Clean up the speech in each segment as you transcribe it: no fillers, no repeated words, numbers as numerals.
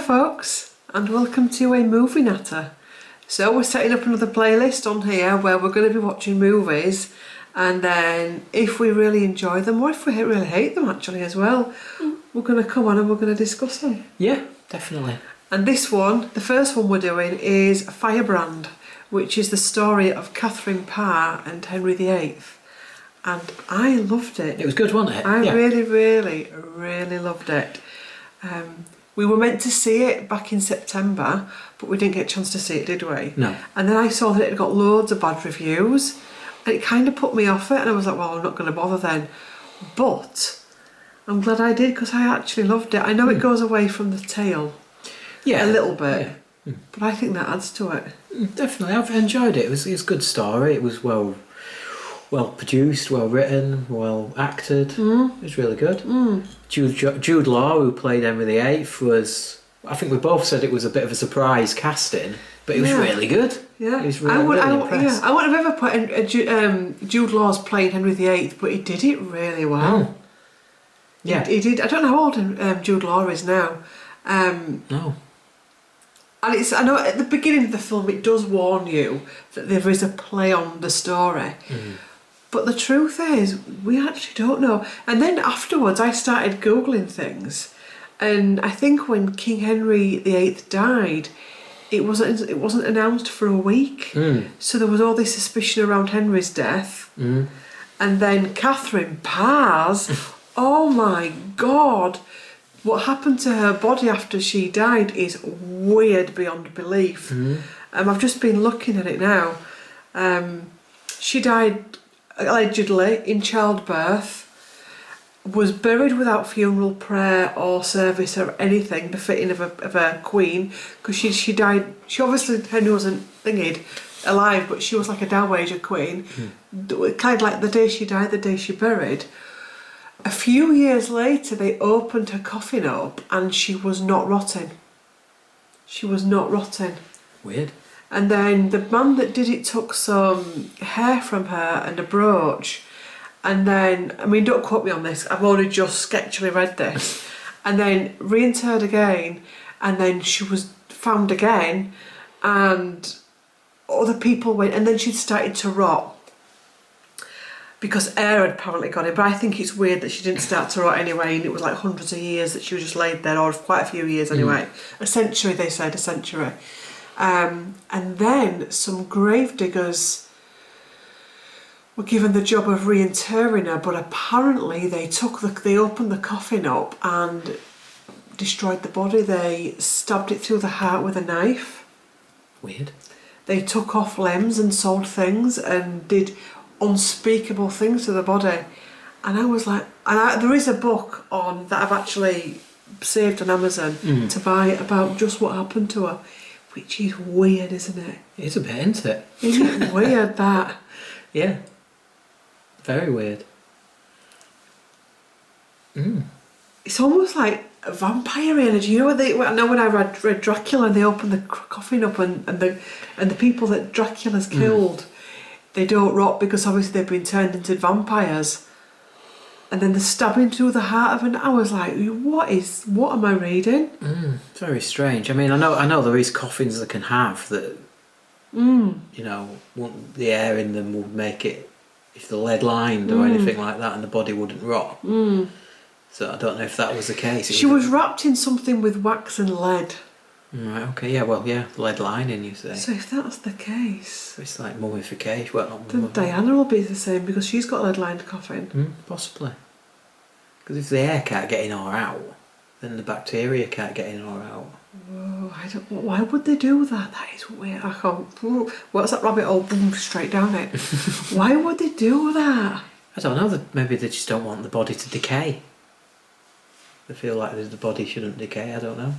folks, and welcome to a movie natter. So we're setting up another playlist on here where we're going to be watching movies, and then if we really enjoy them, or if we really hate them actually as well, we're going to come on and we're going to discuss them. Yeah, definitely. And this one, the first one we're doing is Firebrand, which is the story of Catherine Parr and Henry VIII. And I loved it. It was good, wasn't it? I really loved it. We were meant to see it back in September, but we didn't get a chance to see it, did we? No. And then I saw that it got loads of bad reviews, and it kind of put me off it, and I was like, well, I'm not going to bother then. But I'm glad I did, because I actually loved it. I know it goes away from the tale a little bit, but I think that adds to it. Definitely, I've enjoyed it. It was a good story. It was well produced, well written, well acted. It was really good. Jude Law, who played Henry VIII, was, I think we both said it was a bit of a surprise casting, but it was really good. Yeah, it was really impressed. I wouldn't have ever put Jude Law's playing Henry VIII, but he did it really well. Yeah, he did. I don't know how old Jude Law is now. No. And I know at the beginning of the film it does warn you that there is a play on the story. But the truth is, we actually don't know. And then afterwards I started Googling things. And I think when King Henry VIII died, it wasn't announced for a week. So there was all this suspicion around Henry's death. And then Catherine Parr's, oh my God, what happened to her body after she died is weird beyond belief. I've just been looking at it now. She died allegedly in childbirth, was buried without funeral prayer or service or anything befitting of a queen, because she died. She obviously, Henry wasn't alive, but she was like a dowager queen. Kind of like the day she died, the day she buried. A few years later, they opened her coffin up and she was not rotting. She was not rotting. Weird. And then the man that did it took some hair from her and a brooch. And then, I mean, don't quote me on this, I've only just sketchily read this. And then reinterred again, and then she was found again, and other people went, and then she'd started to rot. Because air had apparently got in, but I think it's weird that she didn't start to rot anyway, and it was like hundreds of years that she was just laid there, or quite a few years anyway. A century, they said, a century. And then some grave diggers were given the job of reinterring her, but apparently they opened the coffin up and destroyed the body. They stabbed it through the heart with a knife. Weird. They took off limbs and sold things and did unspeakable things to the body. And I was like, there is a book on that I've actually saved on Amazon to buy about just what happened to her. Which is weird, isn't it? It is a bit, isn't it? Isn't it weird, that? Yeah. Very weird. It's almost like a vampire energy. You know, I know when I read Dracula and they open the coffin up and the people that Dracula's killed, they don't rot because obviously they've been turned into vampires. And then the stabbing through the heart of I was like, what am I reading? Very strange. I mean, I know there is coffins that can have that, you know, the air in them would make it, if they're lead lined or anything like that, and the body wouldn't rot. So I don't know if that was the case. She was wrapped in something with wax and lead. Right, okay, yeah, well, yeah, lead lining, you say. So if that's the case... It's like mummification. Well, not then Diana will be the same, because she's got a lead-lined coffin. Possibly. Because if the air can't get in or out, then the bacteria can't get in or out. Whoa, why would they do that? That is weird. I can't... What's that rabbit hole? Boom, straight down it. Why would they do that? I don't know, maybe they just don't want the body to decay. They feel like the body shouldn't decay, I don't know.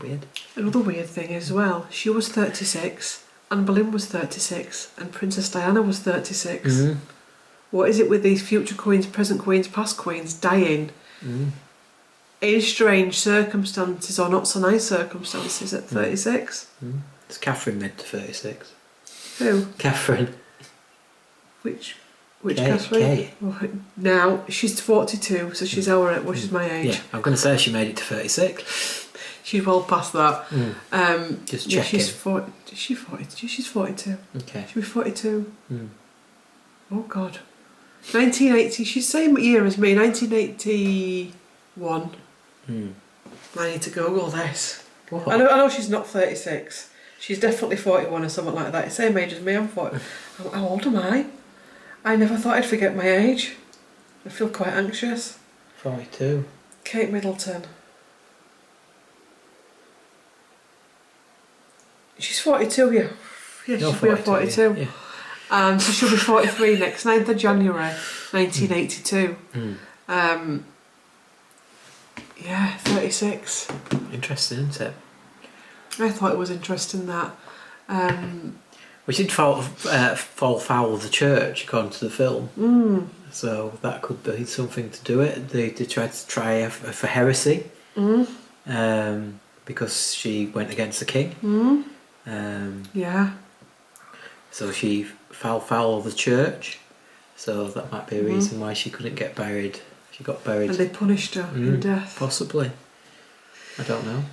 Weird. Another weird thing as well, she was 36, Anne Boleyn was 36, and Princess Diana was 36. What is it with these future queens, present queens, past queens dying in strange circumstances or not so nice circumstances at 36? It's Catherine mid to 36. Who? Catherine. Which Catherine? Kate. Oh, now she's 42, so she's she's my age. Yeah, I'm going to say she made it to 36. she's well past that. Just yeah, checking. she's 40. Is she 40? She's 42. Okay. She'll be 42. Mm. Oh God. 1980. She's the same year as me. 1981. I need to Google this. What? I know she's not 36. She's definitely 41 or something like that. Same age as me. I'm 40. How old am I? I never thought I'd forget my age. I feel quite anxious. 42. Kate Middleton. She's 42, yeah. Yeah, You're she'll be 42. Yeah. So she'll be 43 next 9th of January 1982. Yeah, 36. Interesting, isn't it? I thought it was interesting that. We did fall foul of the church, according to the film. So that could be something to do it. They tried to try her for heresy. Because she went against the king. Yeah. So she fell foul of the church. So that might be a reason why she couldn't get buried. She got buried. And they punished her in death. Possibly. I don't know.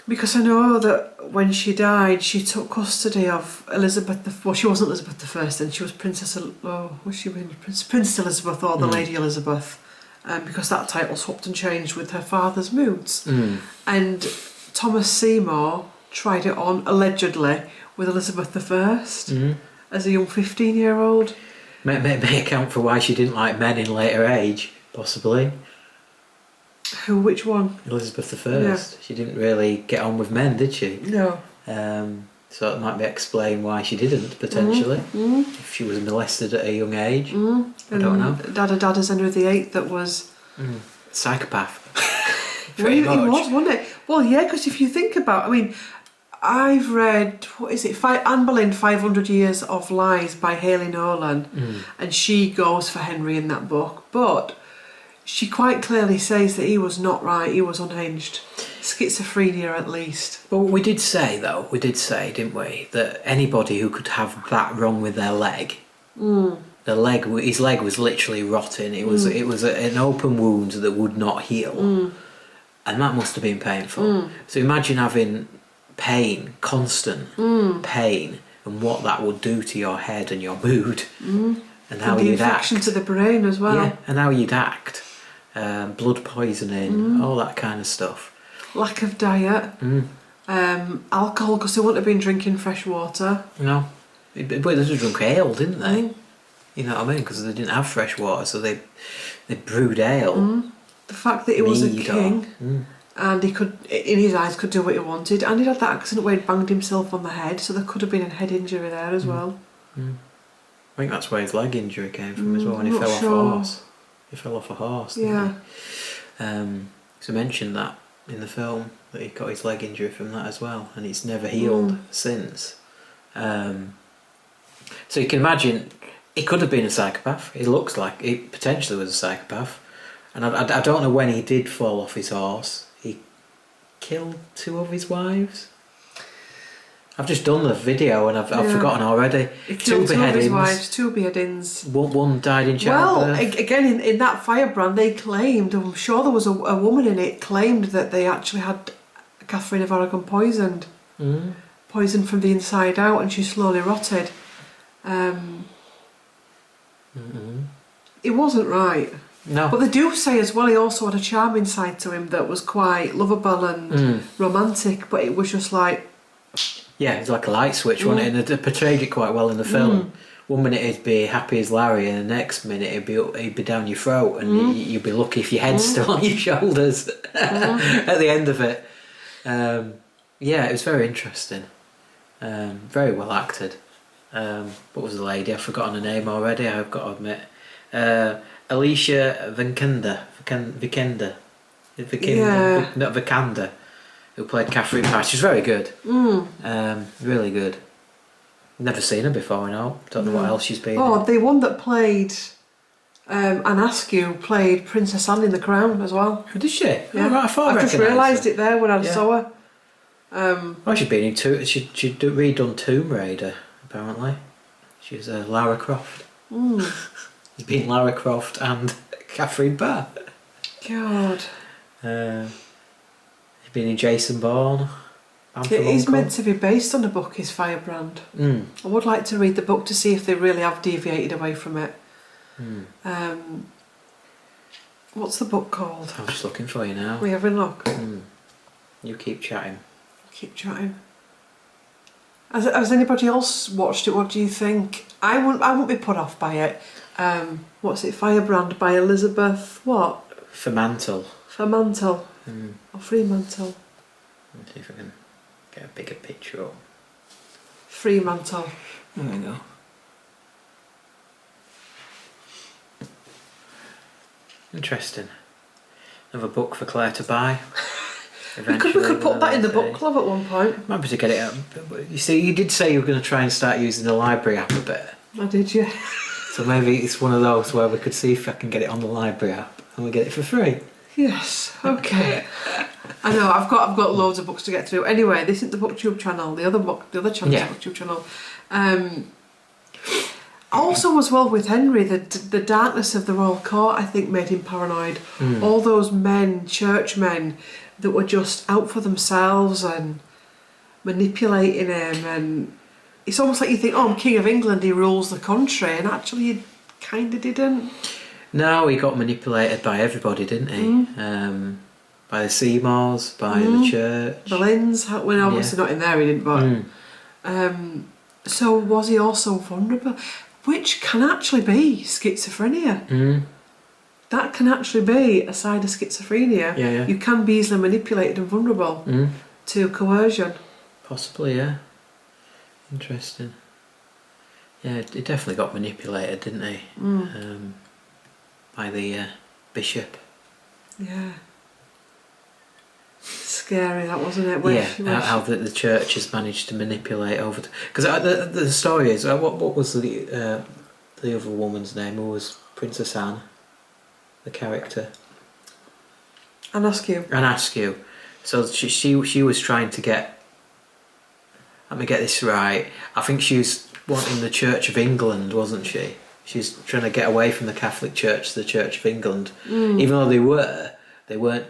Because I know that when she died, she took custody of Elizabeth. Well, she wasn't Elizabeth I then. She was Princess. Was she Princess Elizabeth or the Lady Elizabeth? Because that title swapped and changed with her father's moods. And Thomas Seymour tried it on allegedly with Elizabeth I as a young 15-year-old. May account for why she didn't like men in later age. Possibly. Who? Which one? Elizabeth I. Yeah. She didn't really get on with men, did she? No. So it might be explain why she didn't, potentially. If she was molested at a young age. I don't know. Dada's Henry VIII that was... Psychopath. Well, he was, wasn't it? Well, yeah, because if you think about... I mean, I've read... What is it? Anne Boleyn, 500 Years of Lies by Hayley Nolan. And she goes for Henry in that book. But... she quite clearly says that he was not right, he was unhinged. Schizophrenia at least. Well, we did say, didn't we, that anybody who could have that wrong with their leg, his leg was literally rotting. It was an open wound that would not heal. And that must have been painful. So imagine having pain, constant pain, and what that would do to your head and your mood. And how you'd act. The infection to the brain as well. Yeah, and how you'd act. Blood poisoning, all that kind of stuff. Lack of diet. Alcohol, because they wouldn't have been drinking fresh water. No. But they just drunk ale, didn't they? You know what I mean? Because they didn't have fresh water, so they brewed ale. The fact that he was a king and he could, in his eyes, could do what he wanted, and he had that accident where he banged himself on the head, so there could have been a head injury there as well. I think that's where his leg injury came from as well, when he fell off a horse. He fell off a horse, didn't he? So mentioned that in the film, that he got his leg injury from that as well, and it's never healed since. So you can imagine, he could have been a psychopath. He looks like he potentially was a psychopath. And I don't know when he did fall off his horse. He killed 2 of his wives. I've just done the video and I've forgotten already. He killed 2 of his wives, 2 beheadings. One died in childbirth. Well, again, in that Firebrand, they claimed, I'm sure there was a woman in it, claimed that they actually had Catherine of Aragon poisoned. Poisoned from the inside out, and she slowly rotted. It wasn't right. No. But they do say as well he also had a charming side to him that was quite lovable and romantic, but it was just like... Yeah, it's like a light switch, wasn't it? And they portrayed it quite well in the film. One minute he'd be happy as Larry, and the next minute he'd be down your throat, and you'd be lucky if your head's still on your shoulders at the end of it. Yeah, it was very interesting. Very well acted. What was the lady? I've forgotten her name already, I've got to admit. Alicia Vikander, who played Catherine Parr. She's very good. Really good. Never seen her before, don't know what else she's been in. The one that played Anne Askew played Princess Anne in The Crown as well. Oh, did she? Yeah. Oh, right, I just realised it there when I saw her. She'd been in she'd redone Tomb Raider, apparently. She's Lara Croft. She's been Lara Croft and Catherine Parr. God. Been in Jason Bourne. It is meant to be based on a book, is Firebrand. I would like to read the book to see if they really have deviated away from it. What's the book called? I'm just looking for you now. We having a look? You keep chatting. Keep chatting. Has anybody else watched it? What do you think? I won't be put off by it. What's it? Firebrand by Elizabeth what? Fremantle. Or Fremantle. Let's see if I can get a bigger picture up. Fremantle. There we go. Interesting. Another book for Claire to buy. We could put that in the book club at one point. Might be to get it out. You see, you did say you were going to try and start using the library app a bit. I did, yeah. So maybe it's one of those where we could see if I can get it on the library app and we get it for free. Yes. Okay. I know. I've got loads of books to get through. Anyway, this isn't the BookTube channel. The other channel is the BookTube channel. Also, as well with Henry, the darkness of the royal court, I think, made him paranoid. All those men, churchmen, that were just out for themselves and manipulating him, and it's almost like you think, oh, I'm King of England, he rules the country, and actually he kind of didn't. No, he got manipulated by everybody, didn't he? By the Seymours, by the church. The Lynns, well, obviously not in there, he didn't, but... so was he also vulnerable? Which can actually be schizophrenia. That can actually be a side of schizophrenia. Yeah. You can be easily manipulated and vulnerable to coercion. Possibly, yeah. Interesting. Yeah, he definitely got manipulated, didn't he? By the bishop. Yeah. Scary, that wasn't it? How the church has managed to manipulate over... Because the story is... what was the other woman's name? Who was Princess Anne? The character? Anaskew. So she was trying to get... Let me get this right. I think she was wanting the Church of England, wasn't she? She's trying to get away from the Catholic Church to the Church of England. Even though they weren't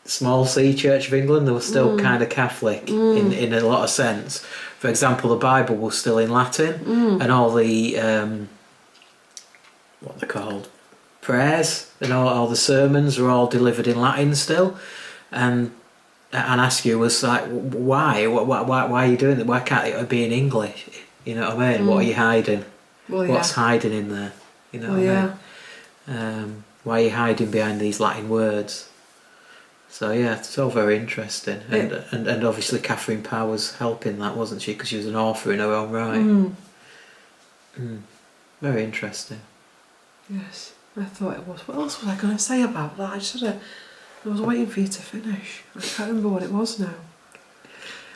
small C Church of England, they were still kind of Catholic in a lot of sense. For example, the Bible was still in Latin, and all the what they're called, prayers and all the sermons were all delivered in Latin still. And Askew was like, why are you doing that? Why can't it be in English? You know what I mean? What are you hiding? What's hiding in there? You know what I mean? Why are you hiding behind these Latin words? So yeah, it's all very interesting, and obviously Catherine Parr was helping that, wasn't she? Because she was an author in her own right. Very interesting. Yes, I thought it was. What else was I going to say about that? I was waiting for you to finish. I can't remember what it was now.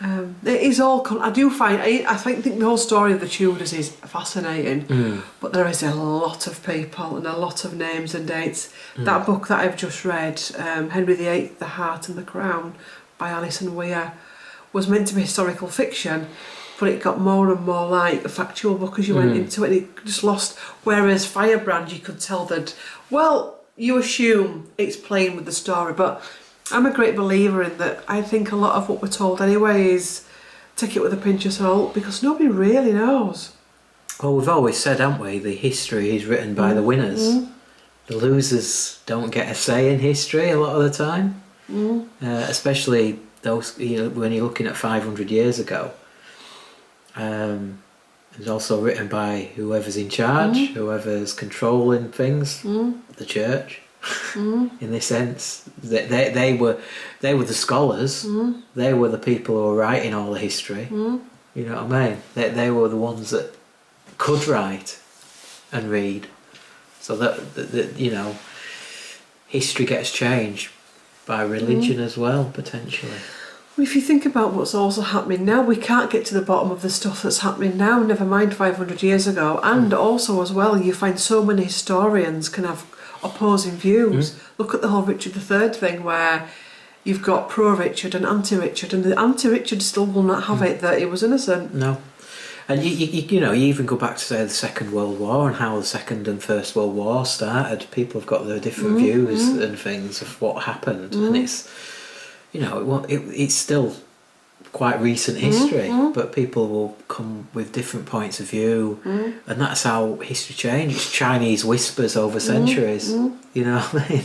It is all. I do find. I think the whole story of the Tudors is fascinating, but there is a lot of people and a lot of names and dates. That book that I've just read, Henry VIII, The Heart and the Crown, by Alison Weir, was meant to be historical fiction, but it got more and more like a factual book as you went into it, and it just lost. Whereas Firebrand, you could tell that. Well, you assume it's playing with the story, but I'm a great believer in that. I think a lot of what we're told anyway is take it with a pinch of salt, because nobody really knows. Well, we've always said, haven't we, the history is written by the winners. The losers don't get a say in history a lot of the time. Especially those, when you're looking at 500 years ago. It's also written by whoever's in charge, whoever's controlling things, the church. In this sense, they were the scholars. They were the people who were writing all the history. You know what I mean? They were the ones that could write and read. So that history gets changed by religion as well, potentially. Well, if you think about what's also happening now, we can't get to the bottom of the stuff that's happening now, never mind 500 years ago. And also as well, you find so many historians can have opposing views. Look at the whole Richard III thing, where you've got pro-Richard and anti-Richard, and the anti-Richard still will not have it that he was innocent. No. And you even go back to, say, the Second World War and how the Second and First World War started. People have got their different views and things of what happened, and it's still quite recent history, but people will come with different points of view, and that's how history changed. It's Chinese whispers over centuries. You know what I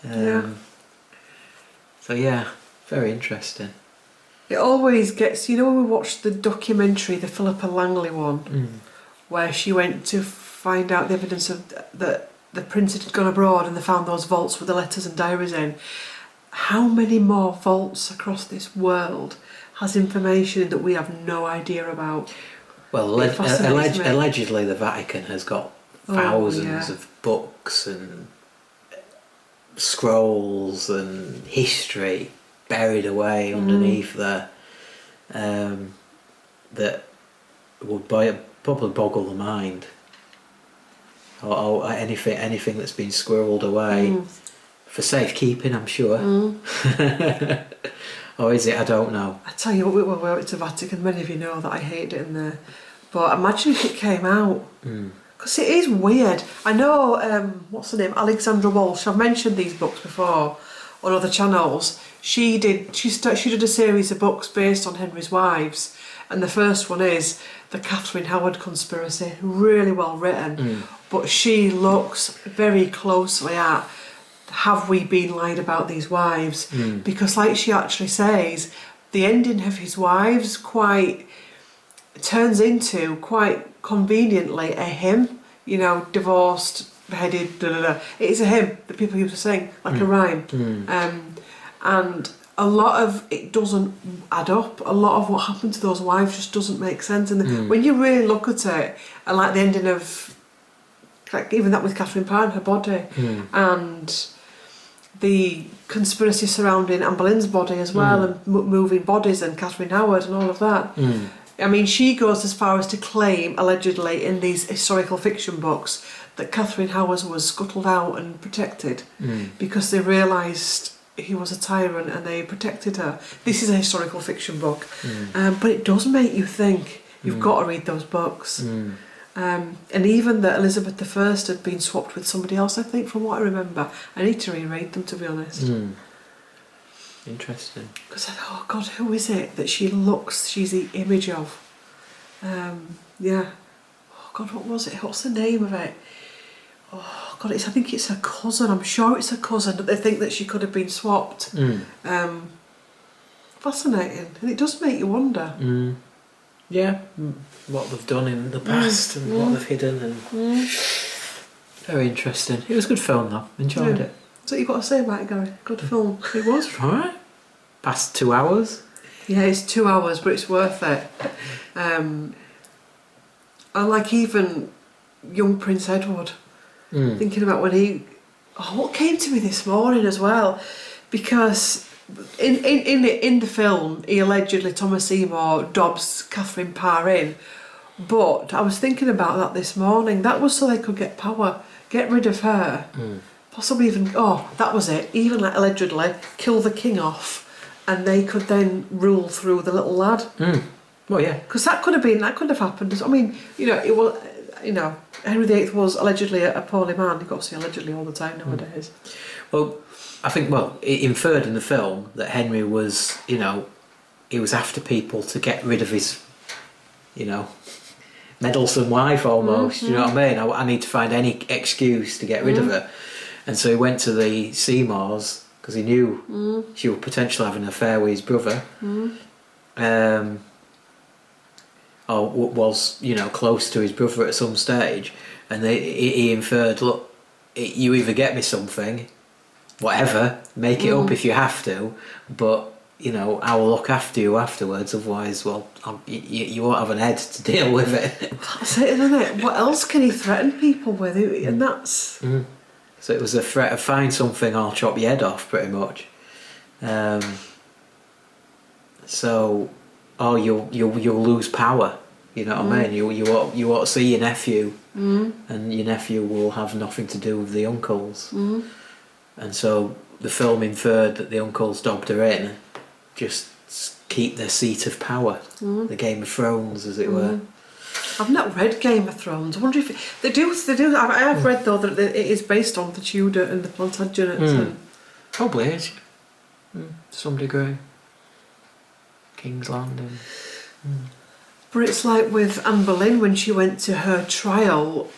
mean? So yeah, very interesting. It always gets, when we watched the documentary, the Philippa Langley one, where she went to find out the evidence of that the prince had gone abroad and they found those vaults with the letters and diaries in. How many more vaults across this world has information that we have no idea about? Well, allegedly the Vatican has got thousands of books and scrolls and history buried away underneath there, that would probably boggle the mind. Or anything that's been squirreled away for safekeeping, I'm sure. Or is it? I don't know. I tell you what, we went to Vatican. Many of you know that I hated it in there, but imagine if it came out. Because it is weird. I know, what's her name? Alexandra Walsh. I've mentioned these books before on other channels. She did a series of books based on Henry's wives, and the first one is the Catherine Howard Conspiracy. Really well written, but she looks very closely at, have we been lied about these wives? Because like she actually says, the ending of his wives turns into quite conveniently a hymn, divorced, beheaded, It is a hymn that people used to sing, like a rhyme. And a lot of it doesn't add up. A lot of what happened to those wives just doesn't make sense. And when you really look at it, and like the ending of, like even that with Catherine Parr and her body, and the conspiracy surrounding Anne Boleyn's body as well, and moving bodies and Catherine Howard and all of that. I mean, she goes as far as to claim, allegedly, in these historical fiction books, that Catherine Howard was scuttled out and protected because they realised he was a tyrant and they protected her. This is a historical fiction book, but it does make you think. You've got to read those books. And even that Elizabeth I had been swapped with somebody else, I think, from what I remember. I need to reread them, to be honest. Interesting. Because I thought, oh God, who is it that she's the image of? Oh God, what was it? What's the name of it? Oh God, I think it's her cousin. I'm sure it's her cousin that they think that she could have been swapped. Fascinating. And it does make you wonder. Yeah, what they've done in the past and what they've hidden, and very interesting. It was a good film though. Enjoyed it. That's what you've got to say about it, Gary. Good film. It was right. Past 2 hours. Yeah, it's 2 hours, but it's worth it. And like even young Prince Edward, thinking about when what came to me this morning as well, because in the film, he allegedly, Thomas Seymour, dobs Catherine Parr in. But I was thinking about that this morning. That was so they could get power, get rid of her. Possibly even, that was it. Even like allegedly, kill the king off, and they could then rule through the little lad. Well, yeah. Because that could have happened. I mean, it will. Henry VIII was allegedly a poorly man. You've got to say allegedly all the time nowadays. Well, I think, it inferred in the film that Henry was, he was after people to get rid of his, meddlesome wife almost. You know what I mean? I need to find any excuse to get rid of her. And so he went to the Seymours because he knew she would potentially have an affair with his brother. Or was, close to his brother at some stage. And he inferred, look, you either get me something, whatever, make it up if you have to, but I will look after you afterwards, otherwise, you won't have an head to deal with it. That's it, isn't it? What else can he threaten people with? And that's... So it was a threat of find something, I'll chop your head off, pretty much. You'll lose power, you know what I mean? You won't see your nephew, and your nephew will have nothing to do with the uncles. And so the film inferred that the uncles dobbed her in, just keep their seat of power, the Game of Thrones, as it were. I've not read Game of Thrones. I wonder if they do. I have read though that it is based on the Tudor and the Plantagenets. Probably is. To some degree. King's Landing. But it's like with Anne Boleyn when she went to her trial.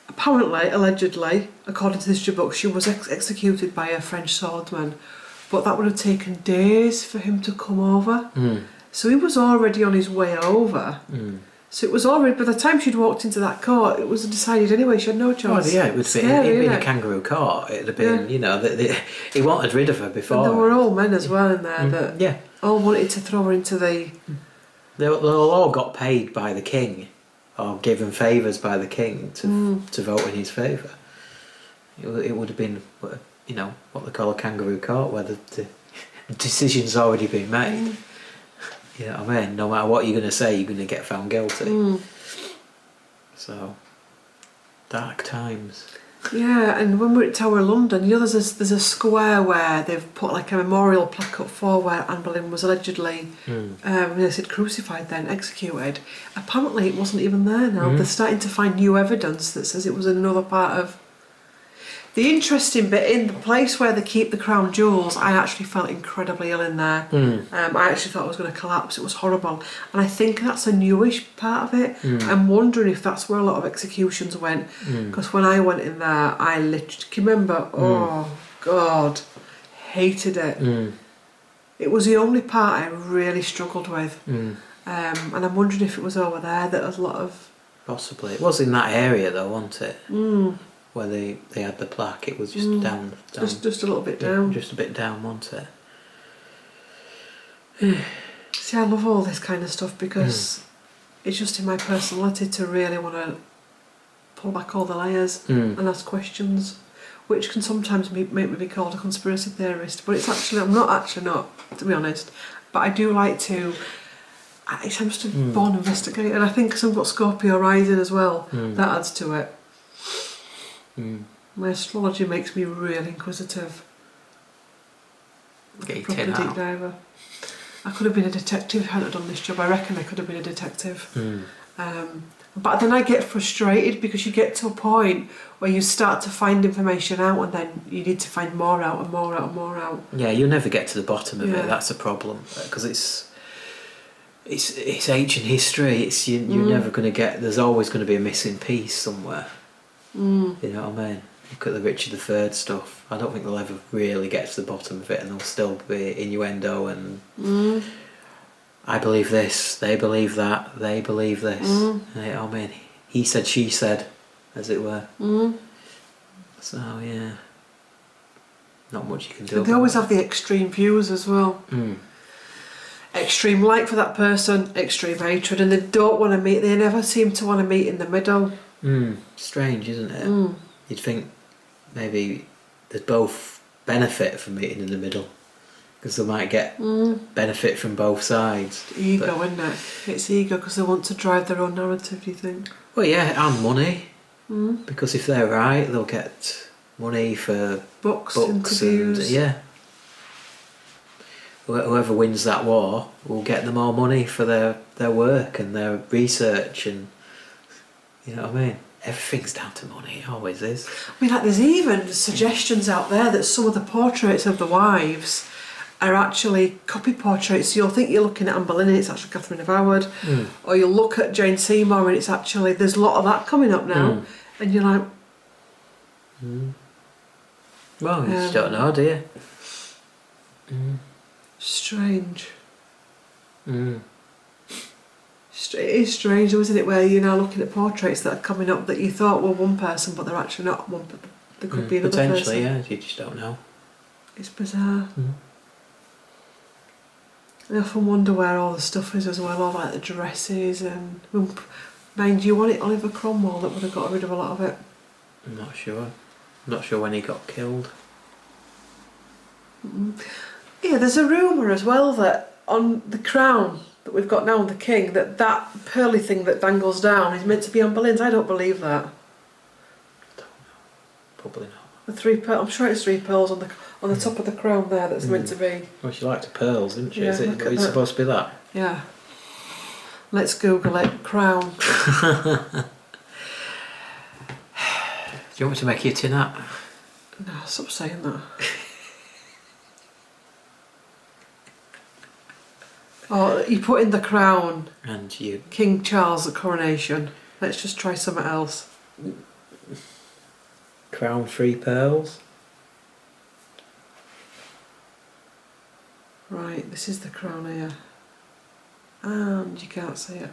Apparently, allegedly, according to the history book, she was executed by a French swordsman, but that would have taken days for him to come over. So he was already on his way over. So it was already, by the time she'd walked into that court, it was decided anyway, she had no choice. Oh yeah, it would be, it'd been a kangaroo court. It'd have been, you know, he wanted rid of her before. And there were all men as well in there that all wanted to throw her into the... They all got paid by the king, or given favours by the king to vote in his favour. It would have been, you know, what they call a kangaroo court, where the decision's already been made. You know what I mean? No matter what you're going to say, you're going to get found guilty. So, dark times. Yeah, and when we're at Tower of London, you know, there's a square where they've put like a memorial plaque up for where Anne Boleyn was allegedly, they said crucified then, executed. Apparently it wasn't even there now. They're starting to find new evidence that says it was in another part of... The interesting bit, in the place where they keep the crown jewels, I actually felt incredibly ill in there. I actually thought I was going to collapse. It was horrible. And I think that's a newish part of it. I'm wondering if that's where a lot of executions went. Because when I went in there, I literally... Can you remember? Oh, God. Hated it. It was the only part I really struggled with. And I'm wondering if it was over there that was a lot of... Possibly. It was in that area though, wasn't it? Where they had the plaque, it was just down. Just a little bit down. Just a bit down, wasn't it? See, I love all this kind of stuff because it's just in my personality to really want to pull back all the layers and ask questions, which can sometimes make me be called a conspiracy theorist, but I'm not, to be honest. But I do like to... I'm just a born investigator, and I think because I've got Scorpio rising as well, that adds to it. My astrology makes me really inquisitive. Get your proper tin deep out. diver. I could have been a detective if I hadn't done this job. I reckon I could have been a detective. But then I get frustrated because you get to a point where you start to find information out and then you need to find more out and more out and more out. Yeah, you'll never get to the bottom of it. That's a problem because it's ancient history. You're never going to get. There's always going to be a missing piece somewhere. You know what I mean? Look at the Richard III stuff. I don't think they'll ever really get to the bottom of it, and there'll still be innuendo and I believe this, they believe that, they believe this. You know what I mean? He said, she said, as it were. So yeah, not much you can do. And they always have the extreme views as well. Extreme like for that person, extreme hatred, and they don't want to meet. They never seem to want to meet in the middle. Strange, isn't it? You'd think maybe there's both benefit from meeting in the middle because they might get benefit from both sides. Ego, isn't it? It's ego because they want to drive their own narrative, do you think? Well, yeah, and money. Because if they're right, they'll get money for books and interviews. Whoever wins that war will get them more money for their work and their research, and you know what I mean? Everything's down to money, it always is. I mean, like, there's even suggestions out there that some of the portraits of the wives are actually copy portraits. So you'll think you're looking at Anne Boleyn and it's actually Catherine of Howard, or you'll look at Jane Seymour and it's actually, there's a lot of that coming up now, and you're like... Well, you just don't know, do you? Strange. It is strange, though, isn't it, where you're now looking at portraits that are coming up that you thought were one person, but they're actually not one. There could be another potentially, person. yeah. You just don't know. It's bizarre. I often wonder where all the stuff is as well, all like the dresses and... Mind you, wasn't it Oliver Cromwell that would have got rid of a lot of it? I'm not sure. I'm not sure when he got killed. Yeah, there's a rumour as well that on the crown that we've got now on the king, that pearly thing that dangles down is meant to be Anne Boleyn's. I don't believe that. I don't know. Probably not. The 3 pearls. I'm sure it's 3 pearls on the top of the crown there. That's meant to be. Well, she liked the pearls, didn't she? Yeah, Is it that. supposed to be that? Yeah. Let's Google it. Crown. Do you want me to make you a tin hat? No, stop saying that. Or you put in the crown, And you... King Charles, the coronation. Let's just try something else. Crown 3 pearls. Right, this is the crown here. And you can't see it.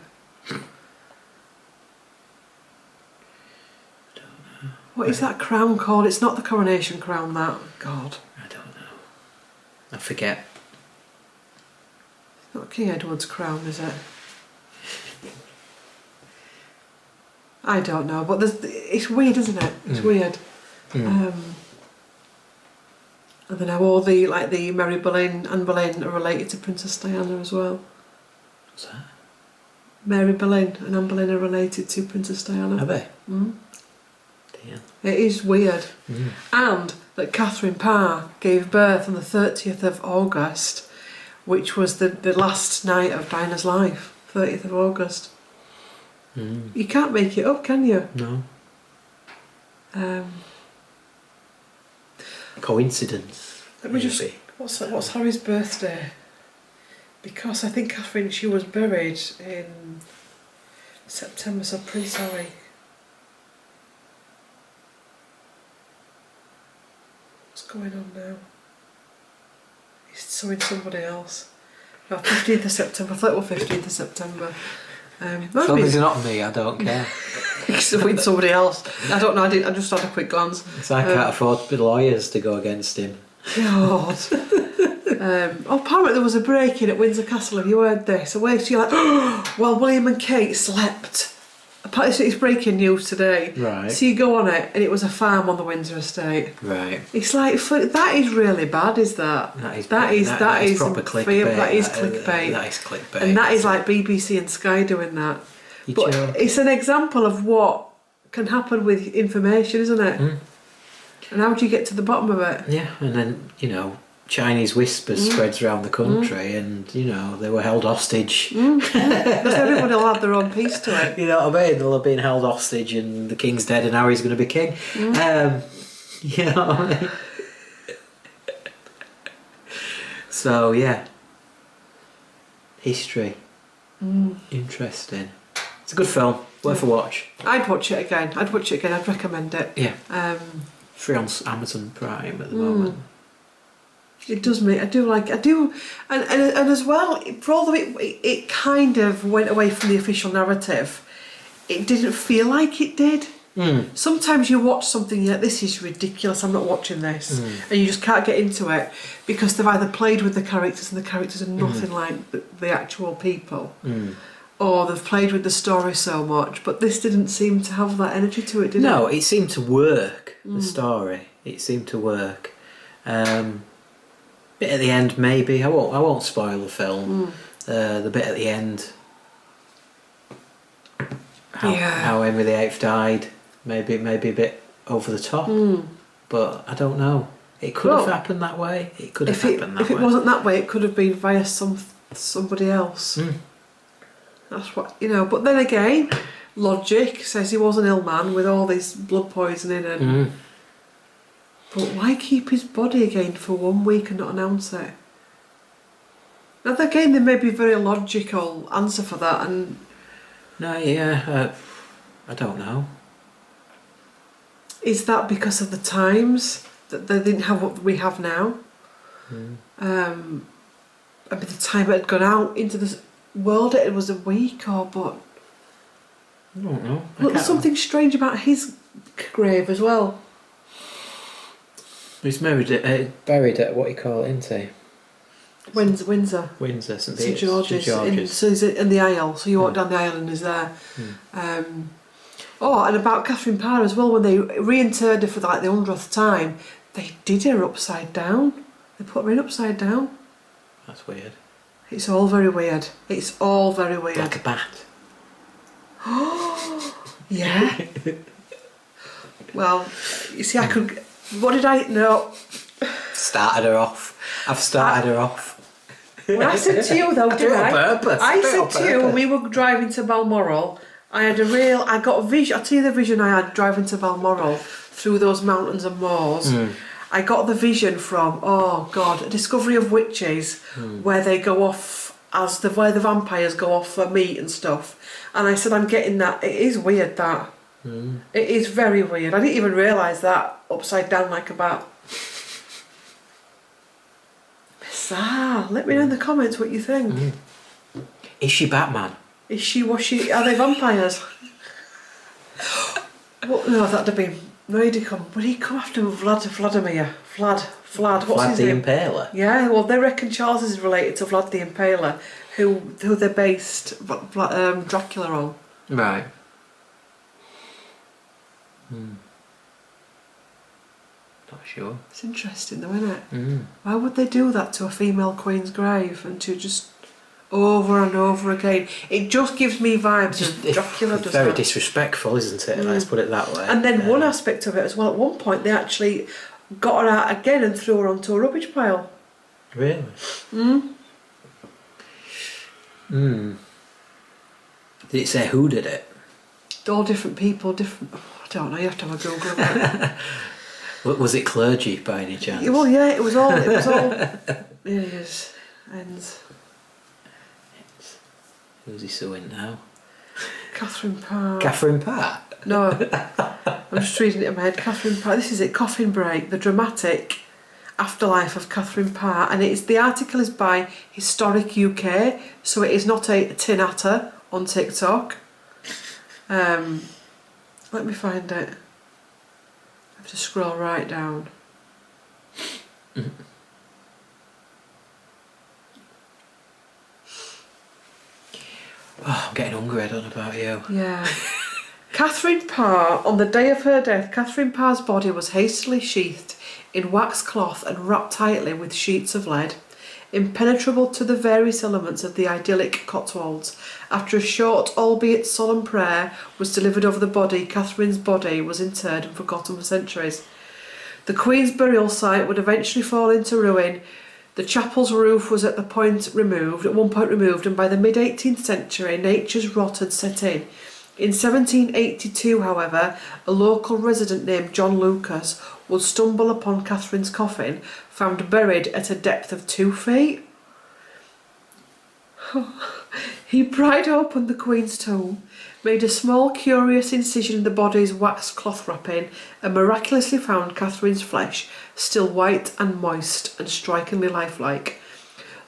What is that crown called? It's not the coronation crown, that. God. I don't know. I forget. It's not King Edward's crown, is it? I don't know, but it's weird, isn't it? It's weird. And then how all the Mary Boleyn, Anne Boleyn are related to Princess Diana as well. What's that? Mary Boleyn and Anne Boleyn are related to Princess Diana. Are they? Mm. Damn. It is weird. And that Catherine Parr gave birth on the 30th of August, which was the last night of Diana's life, 30th of August. You can't make it up, can you? No. Coincidence. Let me just... What's Harry's birthday? Because I think Catherine, she was buried in September, so Prince Harry. What's going on now? He's suing somebody else. No, 15th of September. I thought it was 15th of September. As long as it's not me, I don't care. He's suing somebody else. I don't know, I just had a quick glance. So I can't afford the lawyers to go against him. God. Apparently there was a break-in at Windsor Castle. Have you heard this? You're like, while William and Kate slept. Apparently it's breaking news today. Right. So you go on it, and it was a farm on the Windsor estate. Right. It's like, that is really bad, is that? That is proper clickbait. That is clickbait. That is clickbait. And that is like BBC and Sky doing that. You but joke. it's an example of what can happen with information, isn't it? And how do you get to the bottom of it? Yeah, and then, Chinese whispers spreads around the country and, they were held hostage. Because everybody will have their own piece to it. You know what I mean? They'll have been held hostage and the king's dead and Harry's going to be king. You know what I mean? So, yeah. History. Interesting. It's a good film. Worth a watch. I'd watch it again. I'd recommend it. Yeah. Free on Amazon Prime at the moment. It does me. I do, and as well. For although it kind of went away from the official narrative, it didn't feel like it did. Sometimes you watch something, you're like, this is ridiculous. I'm not watching this, and you just can't get into it because they've either played with the characters and the characters are nothing like the actual people, or they've played with the story so much. But this didn't seem to have that energy to it, did it? No, it seemed to work. The story, it seemed to work. Bit at the end, maybe. I won't spoil the film. The bit at the end, how Henry VIII died, maybe a bit over the top. But I don't know. It could have happened that way. It could have happened that way. If it wasn't that way, it could have been via somebody else. That's what But then again, logic says he was an ill man with all this blood poisoning and. But why keep his body again for 1 week and not announce it? Now again, there may be a very logical answer for that, and I don't know. Is that because of the times that they didn't have what we have now? I mean, the time it had gone out into the world, it was a week but I don't know. Look, there's something strange about his grave as well. He's buried at what you call it, isn't he? Windsor. Windsor, St George's. So he's in the aisle. So you walk down the aisle and he's there. And about Catherine Parr as well. When they reinterred her for the 100th time, they did her upside down. They put her in upside down. That's weird. It's all very weird. It's all very weird. Like a bat. Yeah. Well, you see, I could. What did I know? Started her off. I've started her off. When I said to you though, didn't I? Purpose. I said to you when we were driving to Balmoral, I got a vision. I'll tell you the vision I had driving to Balmoral through those mountains and moors. I got the vision from, A Discovery of Witches, where they go off as the way the vampires go off for meat and stuff. And I said, I'm getting that. It is weird, that. It is very weird. I didn't even realise that, upside down like a bat. Bizarre. Let me know in the comments what you think. Is she Batman? Is she, was she, are they vampires? Well, no, that'd have been, would he come after Vladimir? Vlad, what's Vlad his the name? Impaler? Yeah, well, they reckon Charles is related to Vlad the Impaler, who they based Dracula on. Right. Not sure. It's interesting though, isn't it? Why would they do that to a female queen's grave and to just over and over again? It just gives me vibes of Dracula does very that. Disrespectful, isn't it? Let's put it that way. And then one aspect of it as well, at one point they actually got her out again and threw her onto a rubbish pile. Really? Did it say who did it? All different people, different... I don't know, you have to have a Google of it. Was it clergy by any chance? Well, yeah, it was all... It is. Ends. Who's he suing now? Catherine Parr. Catherine Parr? No, I'm just reading it in my head. Catherine Parr. This is it. Coffin Break: The Dramatic Afterlife of Catherine Parr, and the article is by Historic UK, so it is not a Natter on TikTok. Let me find it. I have to scroll right down. Oh, I'm getting hungry, I don't know about you. Yeah. Catherine Parr, on the day of her death, Catherine Parr's body was hastily sheathed in wax cloth and wrapped tightly with sheets of lead, impenetrable to the various elements of the idyllic Cotswolds. After a short, albeit solemn prayer was delivered over the body, Catherine's body was interred and forgotten for centuries. The Queen's burial site would eventually fall into ruin. The chapel's roof was at one point removed, and by the mid-18th century, nature's rot had set in. In 1782, however, a local resident named John Lucas would stumble upon Catherine's coffin, found buried at a depth of 2 feet. He pried open the Queen's tomb, made a small curious incision in the body's wax cloth wrapping, and miraculously found Catherine's flesh still white and moist and strikingly lifelike.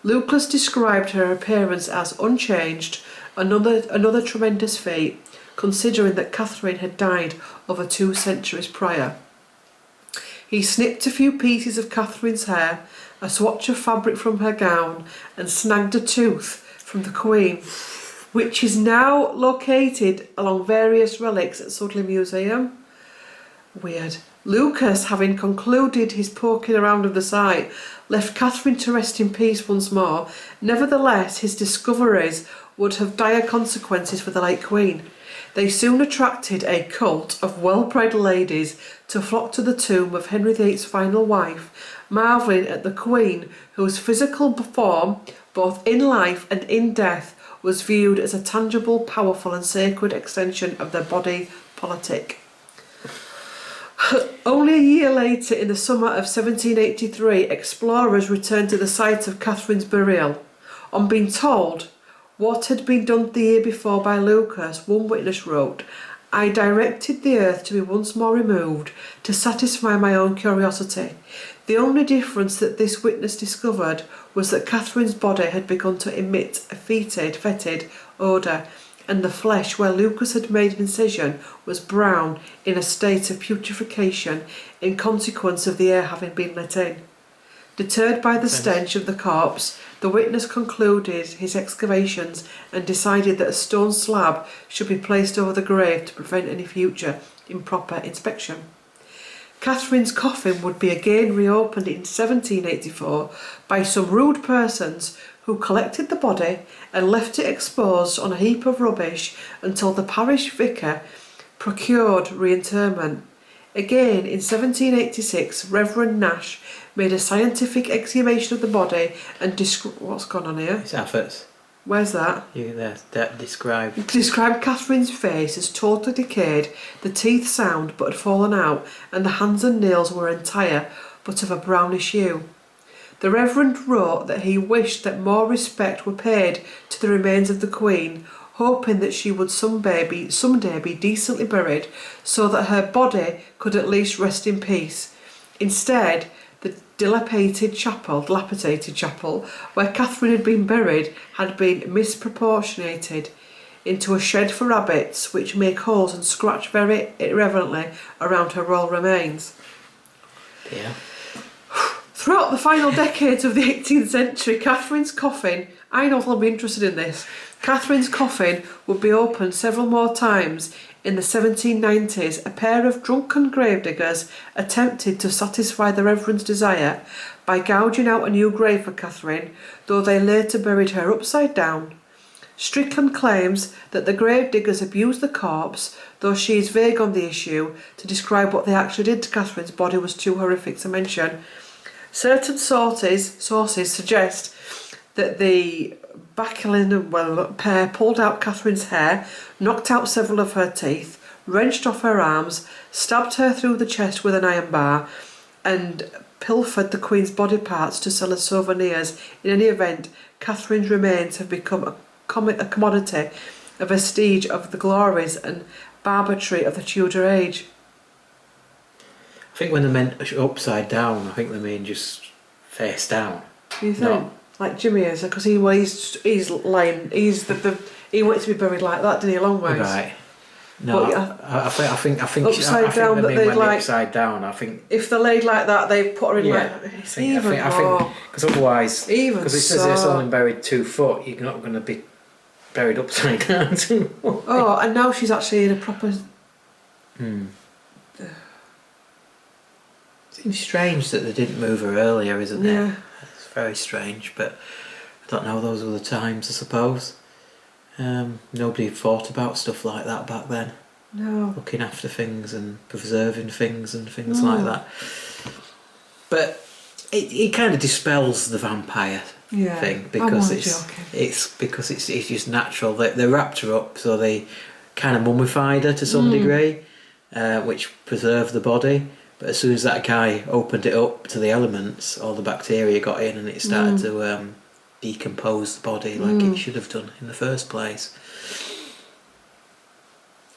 Lucas described her appearance as unchanged, another tremendous feat, considering that Catherine had died over 2 centuries prior. He snipped a few pieces of Catherine's hair, a swatch of fabric from her gown, and snagged a tooth from the Queen, which is now located along various relics at Sudley Museum. Weird. Lucas, having concluded his poking around of the site, left Catherine to rest in peace once more. Nevertheless, his discoveries would have dire consequences for the late Queen. They soon attracted a cult of well-bred ladies to flock to the tomb of Henry VIII's final wife, marvelling at the Queen, whose physical form, both in life and in death, was viewed as a tangible, powerful and sacred extension of their body politic. Only a year later, in the summer of 1783, explorers returned to the site of Catherine's burial. On being told what had been done the year before by Lucas, one witness wrote, "I directed the earth to be once more removed to satisfy my own curiosity. The only difference that this witness discovered was that Catherine's body had begun to emit a fetid odour, and the flesh where Lucas had made an incision was brown in a state of putrefaction in consequence of the air having been let in." Deterred by the stench of the corpse, the witness concluded his excavations and decided that a stone slab should be placed over the grave to prevent any future improper inspection. Catherine's coffin would be again reopened in 1784 by some rude persons who collected the body and left it exposed on a heap of rubbish until the parish vicar procured reinterment. Again, in 1786, Reverend Nash made a scientific exhumation of the body and what's gone on here? It's efforts. Where's that? That described. Described Catherine's face as totally decayed, the teeth sound but had fallen out, and the hands and nails were entire but of a brownish hue. The Reverend wrote that he wished that more respect were paid to the remains of the Queen, hoping that she would someday be decently buried so that her body could at least rest in peace. Instead, the dilapidated chapel where Catherine had been buried had been misproportionated into a shed for rabbits, which make holes and scratch very irreverently around her royal remains. Yeah. Throughout the final decades of the 18th century, Catherine's coffin, I know I'll be interested in this, Catherine's coffin would be opened several more times. In the 1790s, a pair of drunken gravediggers attempted to satisfy the Reverend's desire by gouging out a new grave for Catherine, though they later buried her upside down. Strickland claims that the gravediggers abused the corpse, though she is vague on the issue. To describe what they actually did to Catherine's body was too horrific to mention. Certain sources suggest that the Backlin pair pulled out Catherine's hair, knocked out several of her teeth, wrenched off her arms, stabbed her through the chest with an iron bar, and pilfered the Queen's body parts to sell as souvenirs. In any event, Catherine's remains have become a commodity, a vestige of the glories and barbarity of the Tudor age. I think when they meant upside down, I think they mean just face down. Do you think? No. Like Jimmy is, because he wants to be buried like that, didn't he? A long ways. Right. No, But, I think upside down, they that mean they'd when like- upside down. I think. If they're laid like that, they put her in Yeah, like. I It's think even more. because otherwise, Even because it says so. it's only buried 2 foot, you're not going to be buried upside down. Oh, and now she's actually in a proper. Seems strange that they didn't move her earlier, isn't it? Yeah. It's very strange, but I don't know. Those were the times, I suppose. Nobody thought about stuff like that back then. No. Looking after things and preserving things and things like that. But it kind of dispels the vampire Yeah. thing I'm because only it's joking. it's just natural. They wrapped her up, so they kind of mummified her to some degree, which preserved the body. But as soon as that guy opened it up to the elements, all the bacteria got in and it started to decompose the body like it should have done in the first place.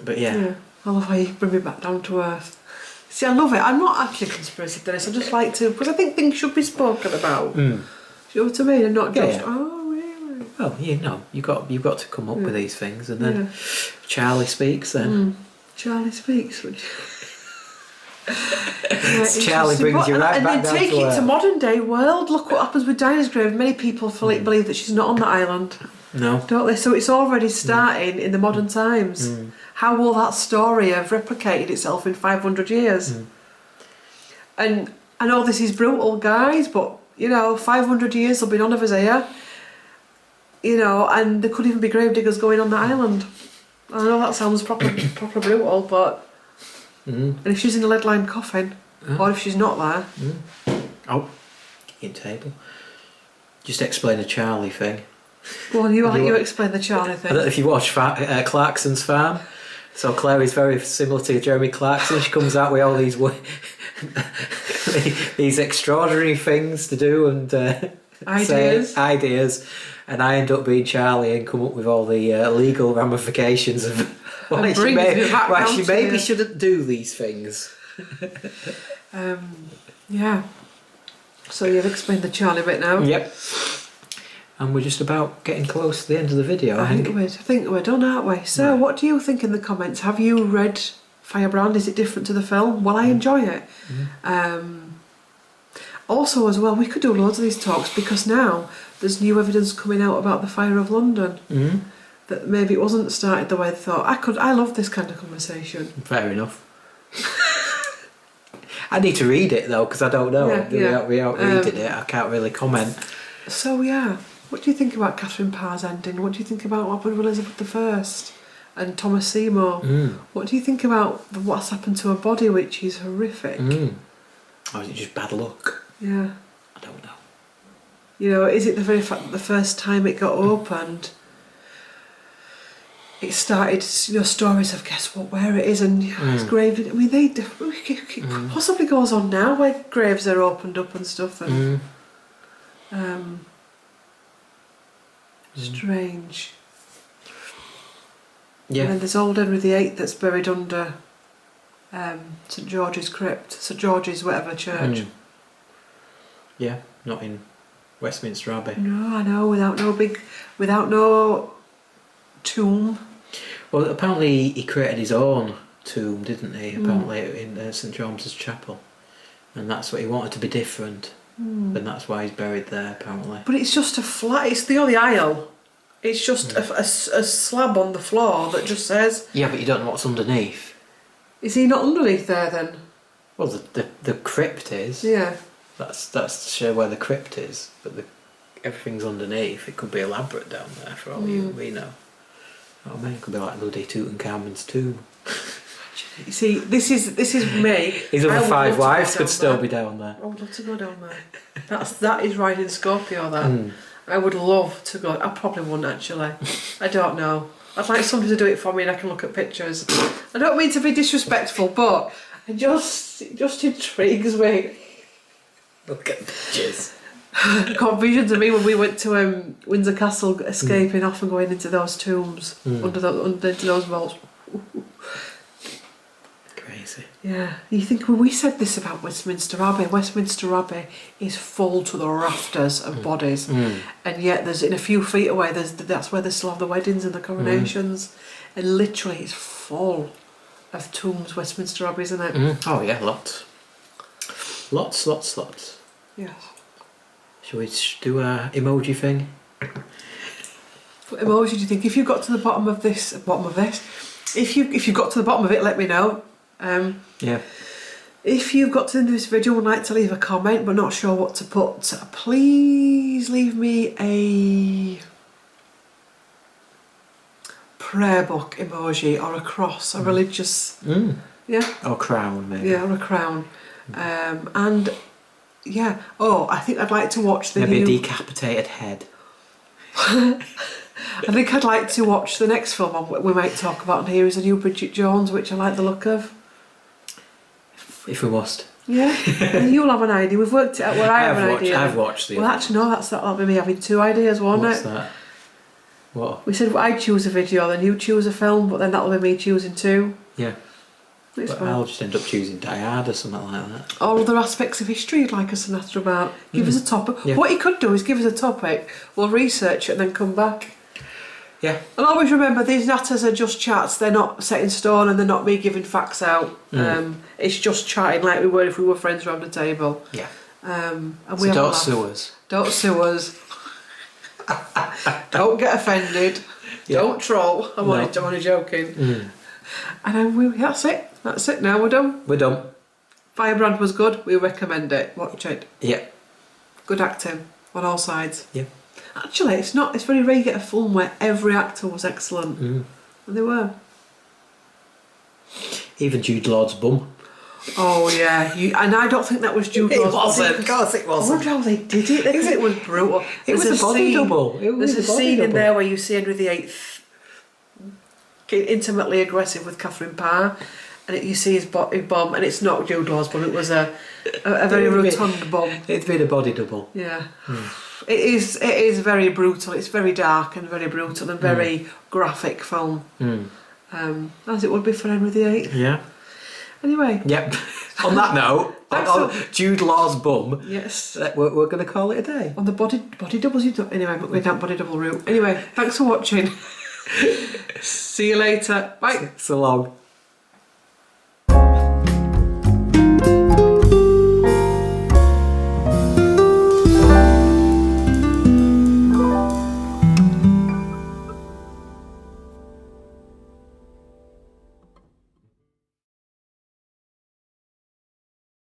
But yeah. I love how you bring me back down to earth. See, I love it. I'm not actually a conspiracy theorist. I just like to, because I think things should be spoken about. Do you know what I mean? And not just, Yeah. oh, really? Well, you've got to come up with these things, and then Charlie speaks. Then Charlie speaks. Charlie brings you right and back then down take to it earth. to modern day world. Look what happens with Dinah's grave. Many people believe that she's not on the island, No. don't they? So it's already starting in the modern times. How will that story have replicated itself in 500 years? And I know this is brutal, guys, but 500 years there'll be none of us here. And there could even be gravediggers going on the island. I know that sounds proper brutal, but. And if she's in a lead-lined coffin, or if she's not there. Oh, kitchen table. Just explain the Charlie thing. Go on, you explain the Charlie I thing. don't know if you watch Clarkson's Farm. So Claire is very similar to Jeremy Clarkson. She comes out with all these these extraordinary things to do and ideas, and I end up being Charlie and come up with all the legal ramifications of why she maybe shouldn't do these things. Yeah. So you've explained the Charlie bit now. Yep. And we're just about getting close to the end of the video. I think we're done, aren't we? So, what do you think in the comments? Have you read Firebrand? Is it different to the film? Well, I enjoy it. Also, as well, we could do loads of these talks because now there's new evidence coming out about the fire of London. That maybe it wasn't started the way they thought. I love this kind of conversation. Fair enough. I need to read it though because I don't know. Without reading it, I can't really comment. So what do you think about Catherine Parr's ending? What do you think about what happened with Elizabeth I and Thomas Seymour? What do you think about what's happened to her body, which is horrific? Or is it just bad luck? Yeah. I don't know. Is it the very fact that the first time it got opened, it started, stories of guess what, where it is, and it's grave. I mean, it possibly goes on now where graves are opened up and stuff. And Strange. Yeah. And then there's old Henry VIII that's buried under St George's crypt, St George's whatever church. Yeah, not in Westminster Abbey. No, I know, without no tomb. Well, apparently he created his own tomb, didn't he? Apparently in St James's Chapel, and that's what he wanted to be different, and that's why he's buried there. Apparently, But it's just a flat. It's the only aisle. It's just a slab on the floor that just says. yeah, but you don't know what's underneath. Is he not underneath there then? Well, the crypt is. Yeah. That's to show where the crypt is, but everything's underneath. It could be elaborate down there for all we know. Oh man, it could be like bloody Tutankhamun's tomb. You see, this is me. His I other would 5 love to go wives could down still there. be down there. I would love to go down there. That is right in Scorpio. That I would love to go. I probably wouldn't actually. I don't know. I'd like somebody to do it for me, and I can look at pictures. I don't mean to be disrespectful, but it just intrigues me. Look at pictures. Got visions of me when we went to Windsor Castle, escaping off and going into those tombs, into those vaults. Crazy. Yeah, you think when we said this about Westminster Abbey, Westminster Abbey is full to the rafters of bodies, and yet there's in a few feet away. That's where they still have the weddings and the coronations, and literally it's full of tombs. Westminster Abbey, isn't it? Oh yeah, lots. Yes. Shall we do a emoji thing? What emoji do you think? If you got to the bottom of this, if you got to the bottom of it, let me know. Yeah. If you've got to the end of this video and would like to leave a comment but not sure what to put, please leave me a prayer book emoji or a cross, a religious, yeah, Or crown maybe. yeah, or a crown, and yeah. Oh, I think I'd like to watch the Maybe new. a decapitated head. I think I'd like to watch the next film we might talk about on here is a new Bridget Jones, which I like the look of. If we must. Yeah, and you'll have an idea. We've worked it out where I have an idea. I've watched the Well, other actually, no, that'll be me having 2 ideas, won't What's it? that? What? We said I'd choose a video, then you choose a film, but then that'll be me choosing 2. Yeah. It's But fine. I'll just end up choosing Diad or something like that. All other aspects of history you'd like us to natter about. Give us a topic. Yeah. What you could do is give us a topic, we'll research it and then come back. Yeah. And always remember, these natters are just chats, they're not set in stone and they're not me giving facts out. It's just chatting like we would if we were friends around the table. Yeah. And So we have a don't laugh. sue us. Don't sue us. Don't get offended. Yeah. Don't troll. I'm only joking. And that's it. That's it now, we're done. We're done. Firebrand was good, we recommend it. Watch it. Yeah. Good acting on all sides. Yeah. Actually, it's very rare you get a film where every actor was excellent. And they were. Even Jude Law's bum. Oh yeah, and I don't think that was Jude Law's body. Of course it I wonder how they did it because it was brutal. It was a body double. There's a scene in there where you see Henry VIII getting intimately aggressive with Catherine Parr, and you see his bum, and it's not Jude Law's bum. It was a very rotund bum. It'd been a body double. Yeah. It is very brutal. It's very dark and very brutal and very graphic film. As it would be for Henry VIII. Yeah. Anyway. Yep. On that note, on Jude Law's bum. Yes. We're going to call it a day. On the body doubles you don't. Anyway, we're down body double route. Anyway, thanks for watching. See you later. Bye. So long.